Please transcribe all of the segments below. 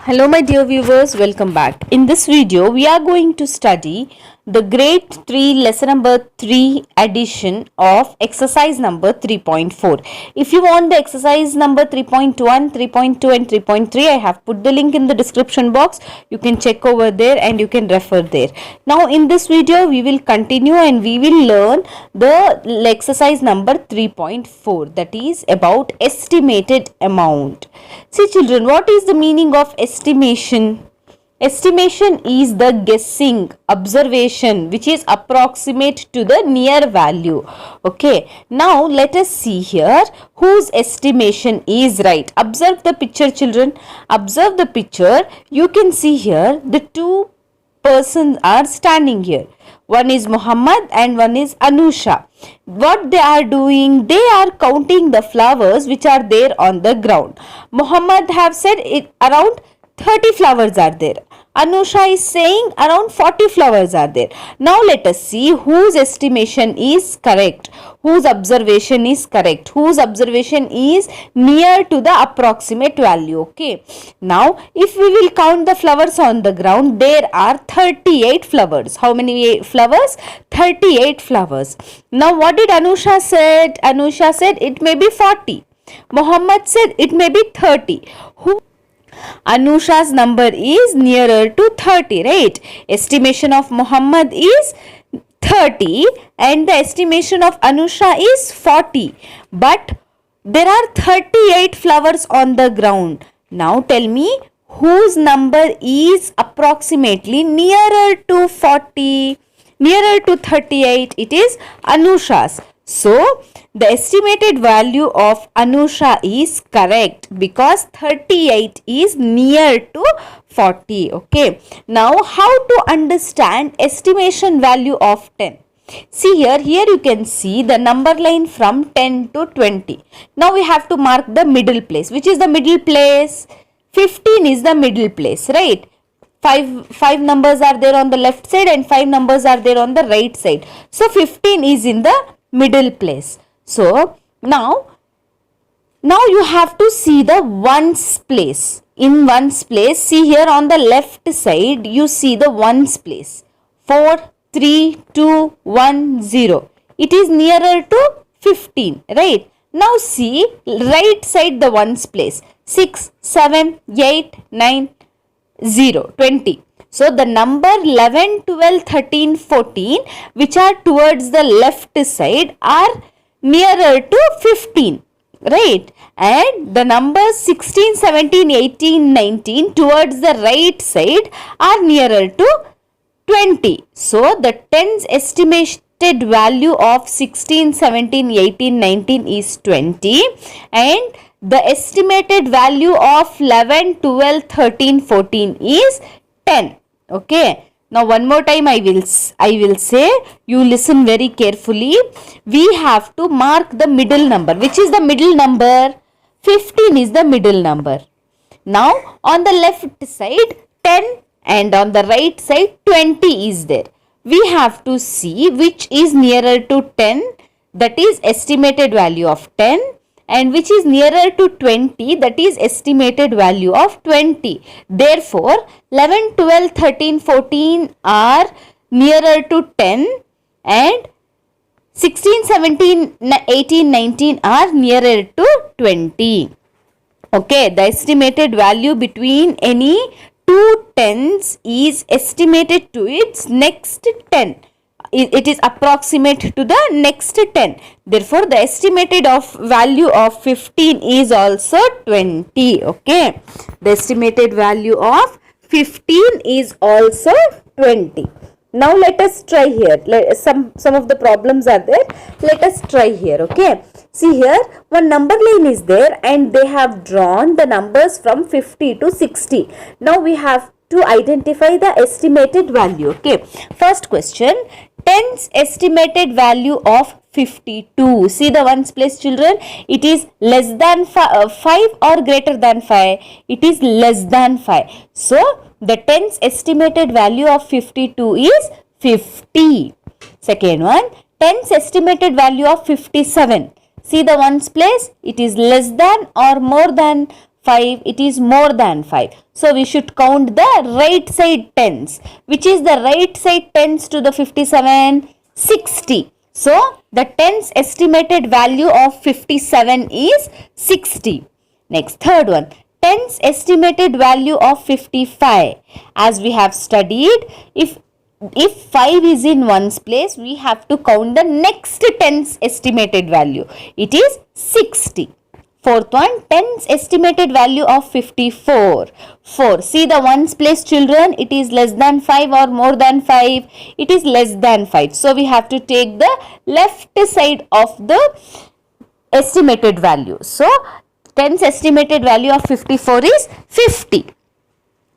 Hello my dear viewers, welcome back. In this video, we are going to study the grade 3 lesson number 3 addition of exercise number 3.4. If you want the exercise number 3.1, 3.2 and 3.3, I have put the link in the description box. You can check over there and you can refer there. Now in this video, we will continue and we will learn the exercise number 3.4, that is about estimated amount. See children, what is the meaning of estimation? Estimation is the guessing, observation which is approximate to the near value. Okay, now let us see here whose estimation is right. Observe the picture children. Observe the picture. You can see here the two persons are standing here. One is Muhammad and one is Anusha. What they are doing? They are counting the flowers which are there on the ground. Muhammad have said it around 30 flowers are there. Anusha is saying around 40 flowers are there. Now let us see whose estimation is correct, whose observation is correct, whose observation is near to the approximate value. Okay. Now if we will count the flowers on the ground, there are 38 flowers. How many flowers? 38 flowers. Now what did Anusha said? Anusha said it may be 40. Muhammad said it may be 30. Anusha's number is nearer to 30, right? Estimation of Muhammad is 30 and the estimation of Anusha is 40. But there are 38 flowers on the ground. Now tell me whose number is approximately nearer to 40, nearer to 38? It is Anusha's. So, the estimated value of Anusha is correct because 38 is near to 40. Okay. Now, how to understand estimation value of 10? See here you can see the number line from 10 to 20. Now, we have to mark the middle place. Which is the middle place? 15 is the middle place, right? Five numbers are there on the left side and 5 numbers are there on the right side. So, 15 is in the middle place. So now you have to see the ones place. In ones place, see here on the left side you see the ones place. 4, 3, 2, 1, 0. It is nearer to 15, right? Now see right side the ones place. 6, 7, 8, 9, 0, 20. So, the number 11, 12, 13, 14 which are towards the left side are nearer to 15, right? And the numbers 16, 17, 18, 19 towards the right side are nearer to 20. So, the 10's estimated value of 16, 17, 18, 19 is 20 and the estimated value of 11, 12, 13, 14 is 10. Okay. Now one more time I will say, you listen very carefully. We have to mark the middle number. Which is the middle number? 15 is the middle number. Now on the left side 10 and on the right side 20 is there. We have to see which is nearer to 10, that is estimated value of 10. And which is nearer to 20, that is estimated value of 20. Therefore, 11, 12, 13, 14 are nearer to 10 and 16, 17, 18, 19 are nearer to 20. Okay, the estimated value between any two tens is estimated to its next 10. It is approximate to the next 10. Therefore, the estimated value of 15 is also 20. Okay. The estimated value of 15 is also 20. Now, let us try here. Some of the problems are there. Let us try here. Okay. See here, one number line is there and they have drawn the numbers from 50 to 60. Now, we have to identify the estimated value. Okay. First question. 10's estimated value of 52. See the ones place children. It is less than 5 or greater than 5. It is less than 5. So, the 10's estimated value of 52 is 50. Second one. 10's estimated value of 57. See the ones place. It is less than or more than 5, it is more than 5. So we should count the right side tens. Which is the right side tens to the 57? 60. So the tens estimated value of 57 is 60. Next, third one. Tens estimated value of 55. As we have studied, if 5 is in ones place, we have to count the next tens estimated value. It is 60. Fourth one, tens estimated value of 54. 4. See the ones place, children. It is less than 5 or more than 5. It is less than 5. So we have to take the left side of the estimated value. So tens estimated value of 54 is 50.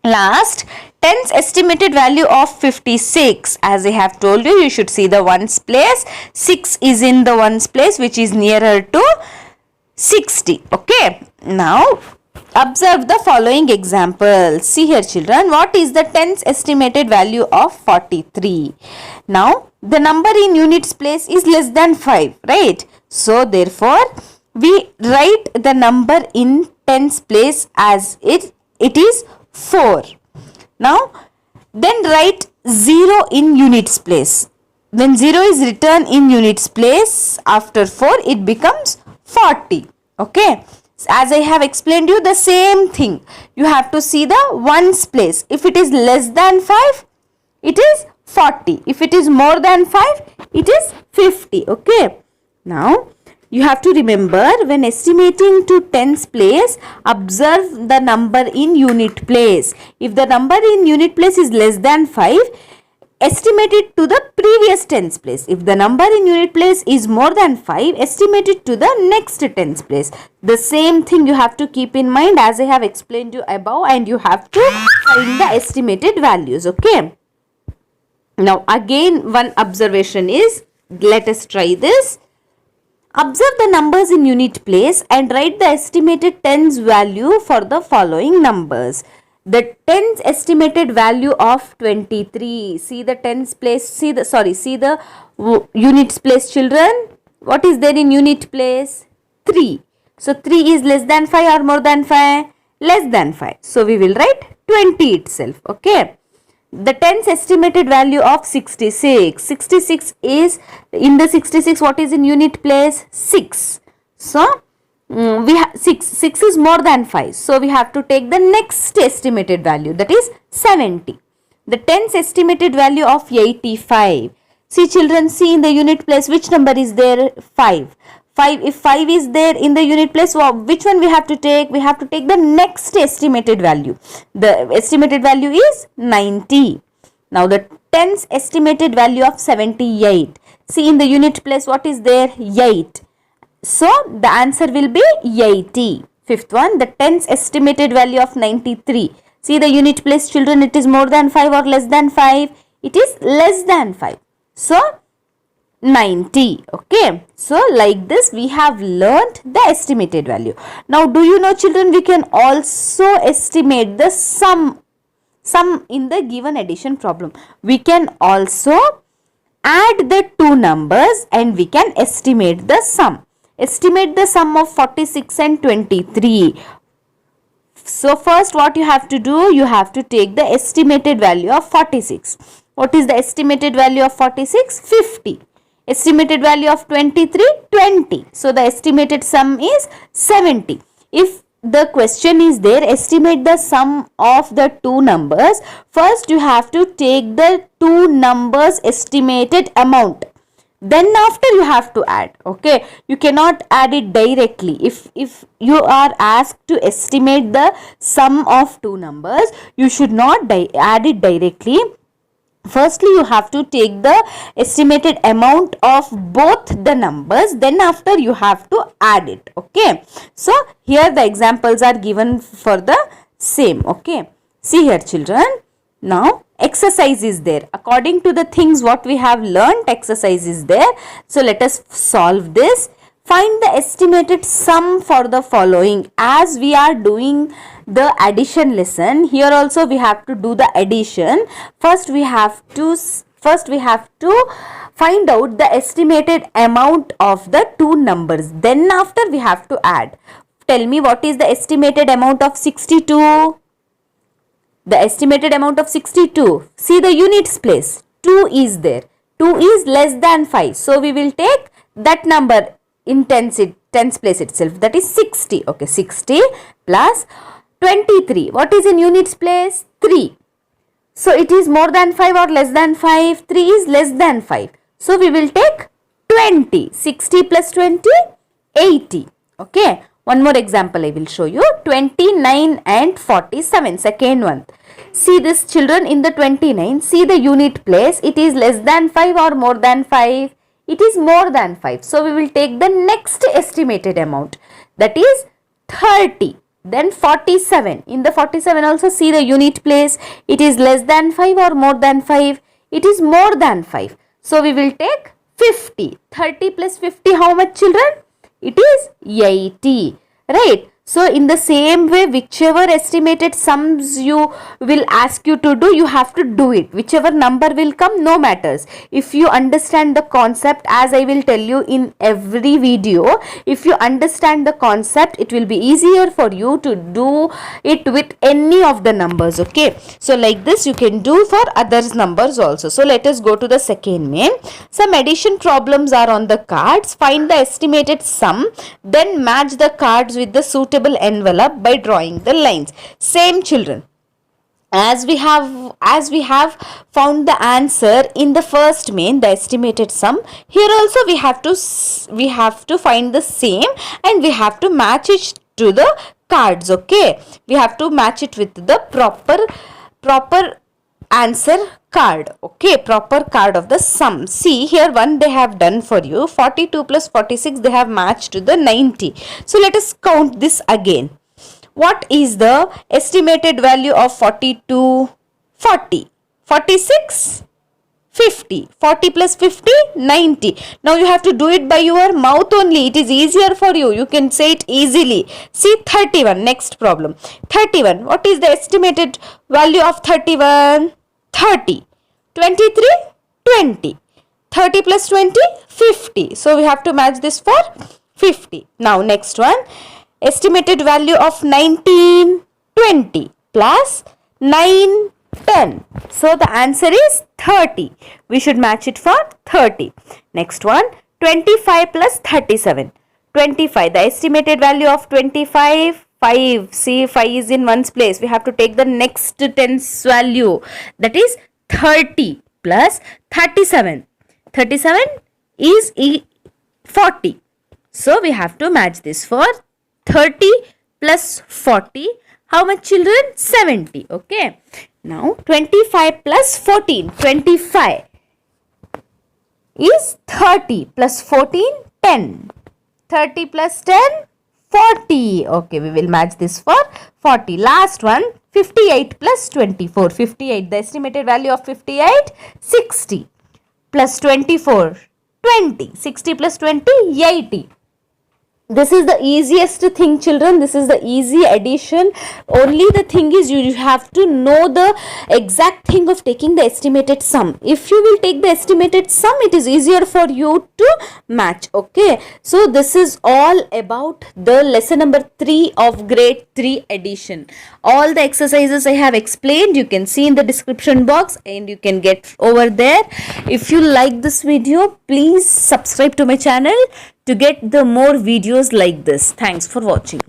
Last, tens estimated value of 56. As I have told you, you should see the ones place. 6 is in the ones place, which is nearer to 60. Okay. Now, observe the following example. See here, children. What is the tens estimated value of 43? Now, the number in units place is less than 5, right? So, therefore, we write the number in tens place as it is 4. Now, then write 0 in units place. When 0 is written in units place, after 4, it becomes 40. Okay. As I have explained you, the same thing. You have to see the ones place. If it is less than 5, it is 40. If it is more than 5, it is 50. Okay. Now, you have to remember, when estimating to tens place, observe the number in unit place. If the number in unit place is less than 5, estimate it to the previous tens place. If the number in unit place is more than 5, estimate it to the next tens place. The same thing you have to keep in mind as I have explained you above, and you have to find the estimated values. Okay. Now again, one observation is, let us try this. Observe the numbers in unit place and write the estimated tens value for the following numbers. The tens estimated value of 23. See the tens place, see the units place, children. What is there in unit place? 3. So 3 is less than 5 or more than 5? Less than 5. So we will write 20 itself. Okay. The tens estimated value of 66. 66 is, in the 66, what is in unit place? 6. So we have 6 is more than 5. So we have to take the next estimated value, that is 70. The tens estimated value of 85. See children, see in the unit place which number is there? 5. 5. If 5 is there in the unit place, which one we have to take? We have to take the next estimated value. The estimated value is 90. Now the tens estimated value of 78. See in the unit place what is there? 8. So the answer will be 80. Fifth one, the tens estimated value of 93. See the unit place, children, it is more than 5 or less than 5? It is less than 5. So 90. Okay. So like this we have learnt the estimated value. Now do you know, children, we can also estimate the sum in the given addition problem. We can also add the two numbers and we can estimate the sum. Estimate the sum of 46 and 23. So first what you have to do, you have to take the estimated value of 46. What is the estimated value of 46? 50. Estimated value of 23? 20. So the estimated sum is 70. If the question is there, estimate the sum of the two numbers, first you have to take the two numbers estimated amount. Then after you have to add. Okay, you cannot add it directly. If you are asked to estimate the sum of two numbers, you should not add it directly. Firstly, you have to take the estimated amount of both the numbers. Then after you have to add it. Okay. So here the examples are given for the same. Okay. See here, children. Now exercise is there. According to the things what we have learned, exercise is there. So let us solve this. Find the estimated sum for the following. As we are doing the addition lesson, here also we have to do the addition. First we have to find out the estimated amount of the two numbers. Then after we have to add. tell me what is the estimated amount of 62? The estimated amount of 62. See the units place. 2 is there. 2 is less than 5. So we will take that number in tens place itself. That is 60. Okay, 60 plus 23. What is in units place? 3. So it is more than 5 or less than 5? 3 is less than 5. So we will take 20. 60 plus 20, 80. Okay. One more example I will show you. 29 and 47. Second one. See this children, in the 29. See the unit place. It is less than 5 or more than 5? It is more than 5. So we will take the next estimated amount. That is 30. Then 47. In the 47 also see the unit place. It is less than 5 or more than 5? It is more than 5. So we will take 50. 30 plus 50, how much children? It is 80. Right. So in the same way, whichever estimated sums you will ask you to do, you have to do it. Whichever number will come, no matters. If you understand the concept, as I will tell you in every video, if you understand the concept, it will be easier for you to do it with any of the numbers. Okay. So like this you can do for others numbers also. So let us go to the second main. Some addition problems are on the cards. Find the estimated sum, then match the cards with the suitable envelope by drawing the lines. Same children, as we have found the answer in the first main, the estimated sum, here also we have to find the same, and we have to match it to the cards. Okay, we have to match it with the proper answer card. Okay, proper card of the sum. See here, one they have done for you. 42 plus 46 they have matched to the 90. So let us count this again. What is the estimated value of 42? 40. 46? 50. 40 plus 50? 90. Now you have to do it by your mouth only. It is easier for you. You can say it easily. See 31. Next problem. 31. What is the estimated value of 31? 30. 23? 20. 30 plus 20? 50. So we have to match this for 50. Now next one. Estimated value of 19, 20 plus 9, 10. So the answer is 30. We should match it for 30. Next one, 25 plus 37. 25. The estimated value of 25, 5. See, 5 is in one's place. We have to take the next tens value. That is 30 plus 37. 37 is 40. So we have to match this for 30 plus 40. How much children? 70. Okay. Now 25 plus 14. 25 is 30 plus 14. 10. 30 plus 10. 40. Okay. We will match this for 40. Last one. 58 plus 24. 58. The estimated value of 58. 60 plus 24. 20. 60 plus 20. 80. This is the easiest thing children. This is the easy addition. Only the thing is you have to know the exact thing of taking the estimated sum. If you will take the estimated sum, it is easier for you to match. Okay. So this is all about the lesson number 3 of grade 3 addition. All the exercises I have explained you can see in the description box and you can get over there. If you like this video, please subscribe to my channel to get the more videos like this. Thanks for watching.